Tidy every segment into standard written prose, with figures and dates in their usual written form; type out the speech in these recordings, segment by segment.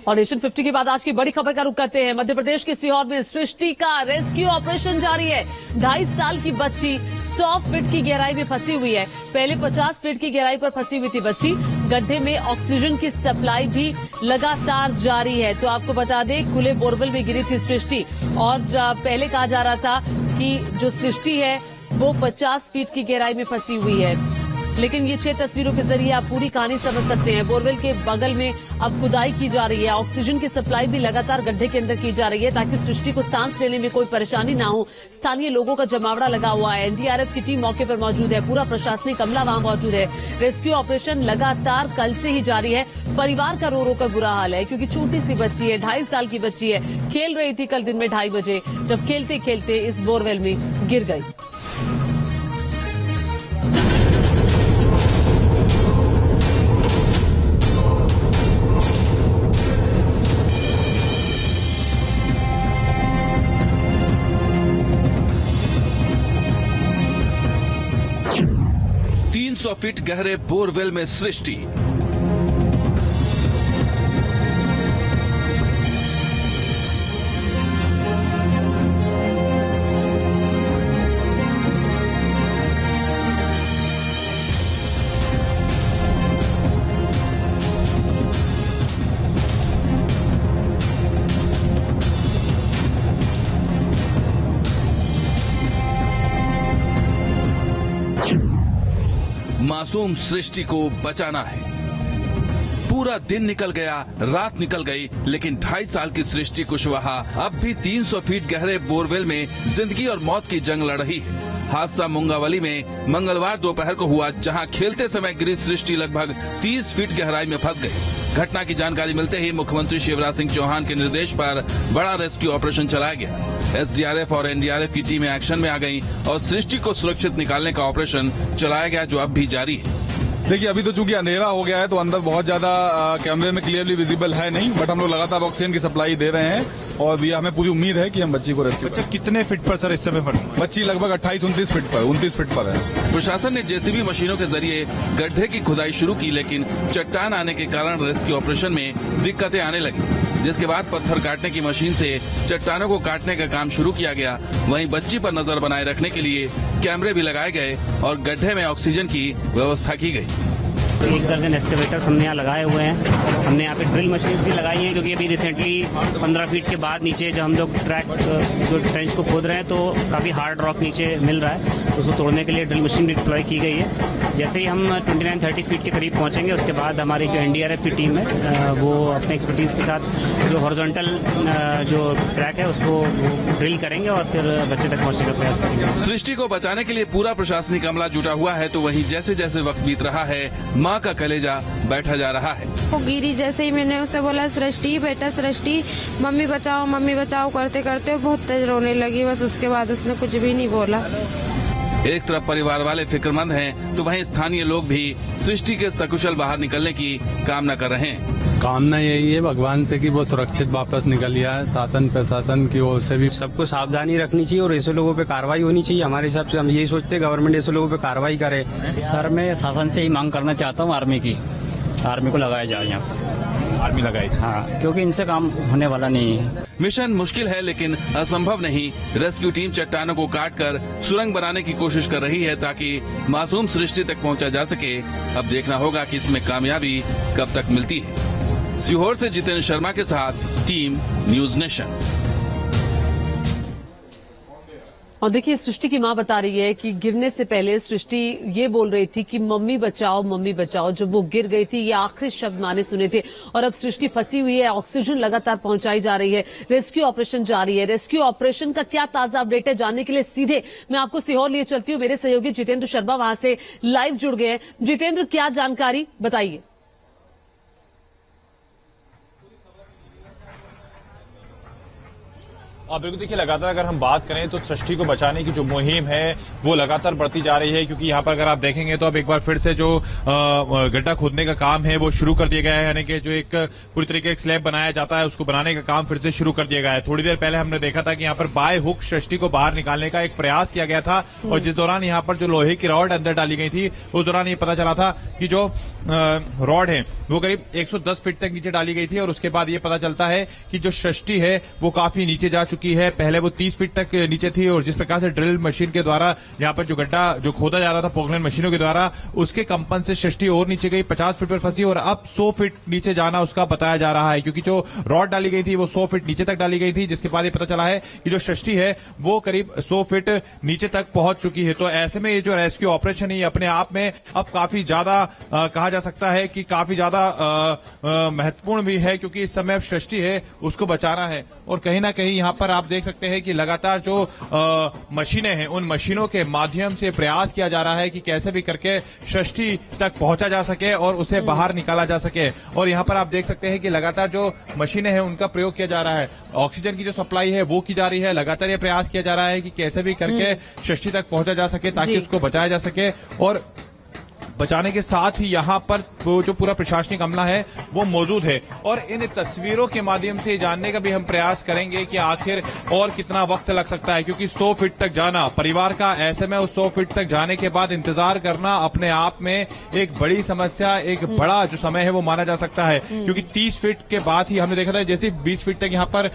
और नेशन 50 के बाद आज की बड़ी खबर का रुख करते हैं। मध्य प्रदेश के सीहोर में सृष्टि का रेस्क्यू ऑपरेशन जारी है। 2.5 साल की बच्ची 100 फीट की गहराई में फंसी हुई है। पहले 50 फीट की गहराई पर फंसी हुई थी बच्ची। गड्ढे में ऑक्सीजन की सप्लाई भी लगातार जारी है। तो आपको बता दें, खुले बोरवेल में गिरी थी सृष्टि और पहले कहा जा रहा था कि जो सृष्टि है वो 50 फीट की गहराई में फंसी हुई है, लेकिन ये 6 तस्वीरों के जरिए आप पूरी कहानी समझ सकते हैं। बोरवेल के बगल में अब खुदाई की जा रही है। ऑक्सीजन की सप्लाई भी लगातार गड्ढे के अंदर की जा रही है ताकि सृष्टि को सांस लेने में कोई परेशानी ना हो। स्थानीय लोगों का जमावड़ा लगा हुआ है। एनडीआरएफ की टीम मौके पर मौजूद है। पूरा प्रशासनिक अमला वहां मौजूद है। रेस्क्यू ऑपरेशन लगातार कल से ही जारी है। परिवार का रो रो कर बुरा हाल है क्योंकि छोटी सी बच्ची है, 2.5 साल की बच्ची है। खेल रही थी कल दिन में 2:30 बजे, जब खेलते खेलते इस बोरवेल में गिर गई। फीट गहरे बोरवेल में सृष्टि। मासूम सृष्टि को बचाना है। पूरा दिन निकल गया, रात निकल गई, लेकिन 2.5 साल की सृष्टि कुशवाहा अब भी 300 फीट गहरे बोरवेल में जिंदगी और मौत की जंग लड़ रही है। हादसा मुंगावली में मंगलवार दोपहर को हुआ, जहां खेलते समय गिरी सृष्टि लगभग 30 फीट गहराई में फंस गई। घटना की जानकारी मिलते ही मुख्यमंत्री शिवराज सिंह चौहान के निर्देश पर बड़ा रेस्क्यू ऑपरेशन चलाया गया। एसडीआरएफ और एनडीआरएफ की टीमें एक्शन में आ गईं और सृष्टि को सुरक्षित निकालने का ऑपरेशन चलाया गया, जो अब भी जारी है। देखिए, अभी तो चूंकि अंधेरा हो गया है तो अंदर बहुत ज्यादा कैमरे में क्लियरली विजिबल है नहीं, बट हम लोग लगातार ऑक्सीजन की सप्लाई दे रहे हैं और भी हमें पूरी उम्मीद है कि हम बच्ची को रेस्क्यू करें। कितने फीट पर सर इस समय पर? बच्ची लगभग 28-29 फीट पर 29 फीट पर है। प्रशासन ने जेसीबी मशीनों के जरिए गड्ढे की खुदाई शुरू की, लेकिन चट्टान आने के कारण रेस्क्यू ऑपरेशन में दिक्कतें आने लगी, जिसके बाद पत्थर काटने की मशीन से चट्टानों को काटने का काम शुरू किया गया। वहीं बच्ची पर नजर बनाए रखने के लिए कैमरे भी लगाए गए और गड्ढे में ऑक्सीजन की व्यवस्था की गई। 1 दर्जन एक्सकेवेटर्स हमने यहाँ लगाए हुए हैं। हमने यहाँ पे ड्रिल मशीन भी लगाई है क्योंकि अभी रिसेंटली 15 फीट के बाद नीचे जब हम लोग जो ट्रेंच को खोद रहे हैं तो काफ़ी हार्ड रॉक नीचे मिल रहा है, तो उसको तोड़ने के लिए ड्रिल मशीन भी डिप्लॉय की गई है। जैसे ही हम 29-30 फीट के करीब पहुंचेंगे, उसके बाद हमारी जो एनडीआरएफ की टीम है वो अपने एक्सपर्टीज के साथ जो हॉरिजॉन्टल जो ट्रैक है उसको ड्रिल करेंगे और फिर बच्चे तक पहुंचने का प्रयास करेंगे। सृष्टि को बचाने के लिए पूरा प्रशासनिक अमला जुटा हुआ है, तो वहीं जैसे जैसे वक्त बीत रहा है, माँ का कलेजा बैठा जा रहा है। वो गिरी, जैसे ही मैंने उसे बोला सृष्टि बेटा सृष्टि, मम्मी बचाओ करते करते बहुत तेज रोने लगी। बस उसके बाद उसने कुछ भी नहीं बोला। एक तरफ परिवार वाले फिक्रमंद हैं, तो वहीं स्थानीय लोग भी सृष्टि के सकुशल बाहर निकलने की कामना कर रहे हैं। कामना यही है भगवान से कि वो सुरक्षित वापस निकल जाए। शासन प्रशासन की ओर से भी सबको सावधानी रखनी चाहिए और ऐसे लोगों पे कार्रवाई होनी चाहिए। हमारे हिसाब से हम यही सोचते हैं गवर्नमेंट ऐसे लोगों पे कार्रवाई करे। सर, मैं शासन से ही मांग करना चाहता हूँ आर्मी को लगाया जाए यहाँ। आर्मी लगाई? हाँ, क्योंकि इनसे काम होने वाला नहीं है। मिशन मुश्किल है लेकिन असंभव नहीं। रेस्क्यू टीम चट्टानों को काटकर सुरंग बनाने की कोशिश कर रही है ताकि मासूम सृष्टि तक पहुंचा जा सके। अब देखना होगा कि इसमें कामयाबी कब तक मिलती है। सीहोर से जितेंद्र शर्मा के साथ टीम न्यूज नेशन। और देखिए, सृष्टि की मां बता रही है कि गिरने से पहले सृष्टि ये बोल रही थी कि मम्मी बचाओ मम्मी बचाओ। जब वो गिर गई थी, ये आखिरी शब्द मां ने सुने थे और अब सृष्टि फंसी हुई है। ऑक्सीजन लगातार पहुंचाई जा रही है। रेस्क्यू ऑपरेशन जारी है। रेस्क्यू ऑपरेशन का क्या ताजा अपडेट है, जानने के लिए सीधे मैं आपको सीहोर लिए चलती हूँ। मेरे सहयोगी जितेंद्र शर्मा वहां से लाइव जुड़ गए हैं। जितेंद्र, क्या जानकारी बताइए। और बिल्कुल देखिए, लगातार अगर हम बात करें तो सृष्टि को बचाने की जो मुहिम है वो लगातार बढ़ती जा रही है, क्योंकि यहाँ पर अगर आप देखेंगे तो अब एक बार फिर से जो गड्ढा खोदने का काम है वो शुरू कर दिया गया है, यानी कि जो एक पूरी तरीके एक स्लैब बनाया जाता है उसको बनाने का काम फिर से शुरू कर दिया गया है। थोड़ी देर पहले हमने देखा था कि यहाँ पर बाय हुक सृष्टि को बाहर निकालने का एक प्रयास किया गया था, और जिस दौरान यहाँ पर जो लोहे की रॉड अंदर डाली गई थी उस दौरान ये पता चला था कि जो रॉड है वो करीब 110 फीट तक नीचे डाली गई थी, और उसके बाद ये पता चलता है कि जो सृष्टि है वो काफी नीचे जा चुकी है। पहले वो 30 फीट तक नीचे थी, और जिस प्रकार से ड्रिल मशीन के द्वारा यहाँ पर जो गड्ढा जो खोदा जा रहा था पोकलैंड मशीनों के द्वारा, उसके कंपन से सृष्टि और नीचे गई, 50 फीट पर फंसी, और अब 100 फीट नीचे जाना उसका बताया जा रहा है, क्योंकि जो रॉड डाली गई थी वो 100 फीट नीचे तक डाली गई थी, जिसके बाद ये पता चला है कि जो सृष्टि है वो करीब 100 फीट नीचे तक पहुंच चुकी है। तो ऐसे में ये जो रेस्क्यू ऑपरेशन है ये अपने आप में अब काफी ज्यादा कहा जा सकता है कि काफी ज्यादा महत्वपूर्ण भी है, क्योंकि इस समय अब सृष्टि है उसको बचाना है। और कहीं ना कहीं यहाँ पर आप देख सकते हैं कि लगातार जो मशीनें हैं उन मशीनों के माध्यम से प्रयास किया जा रहा है कि कैसे भी करके सृष्टि तक पहुंचा जा सके और उसे बाहर निकाला जा सके। और यहाँ पर आप देख सकते हैं कि लगातार जो मशीनें हैं उनका प्रयोग किया जा रहा है, ऑक्सीजन की जो सप्लाई है वो की जा रही है, लगातार ये प्रयास किया जा रहा है कि कैसे भी करके सृष्टि तक पहुंचा जा सके ताकि उसको बचाया जा सके। और बचाने के साथ ही यहाँ पर जो पूरा प्रशासनिक अमला है वो मौजूद है, और इन तस्वीरों के माध्यम से जानने का भी हम प्रयास करेंगे कि आखिर और कितना वक्त लग सकता है, क्योंकि 100 फीट तक जाना परिवार का, ऐसे में उस 100 फीट तक जाने के बाद इंतजार करना अपने आप में एक बड़ी समस्या, एक बड़ा जो समय है वो माना जा सकता है, क्योंकि 30 फीट के बाद ही हमने देखा था जैसे 20 फीट तक यहाँ पर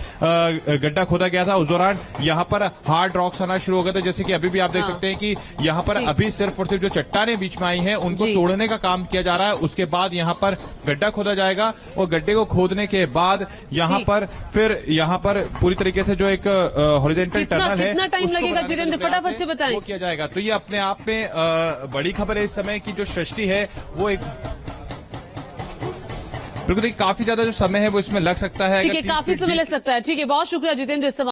गड्ढा खोदा गया था, उस दौरान यहाँ पर हार्ड रॉक्स आना शुरू हो गए थे, जैसे कि अभी भी आप देख सकते हैं कि यहाँ पर अभी सिर्फ और सिर्फ जो चट्टानें बीच में आई हैं उनको तोड़ने का काम किया जा रहा है। उसके बाद यहाँ पर गड्ढा खोदा जाएगा, और गड्ढे को खोदने के बाद यहाँ पर फिर यहाँ पर पूरी तरीके से जो एक हॉरिजॉन्टल टनल है, कितना टाइम लगेगा जितेंद्र, फटाफट से बताएं। वो किया जाएगा। तो ये अपने आप में बड़ी खबर है इस समय की जो सृष्टि है वो एक बिल्कुल काफी ज्यादा जो समय है वो इसमें लग सकता है। ठीक है, काफी समय लग सकता है। ठीक है, बहुत शुक्रिया जितेंद्र।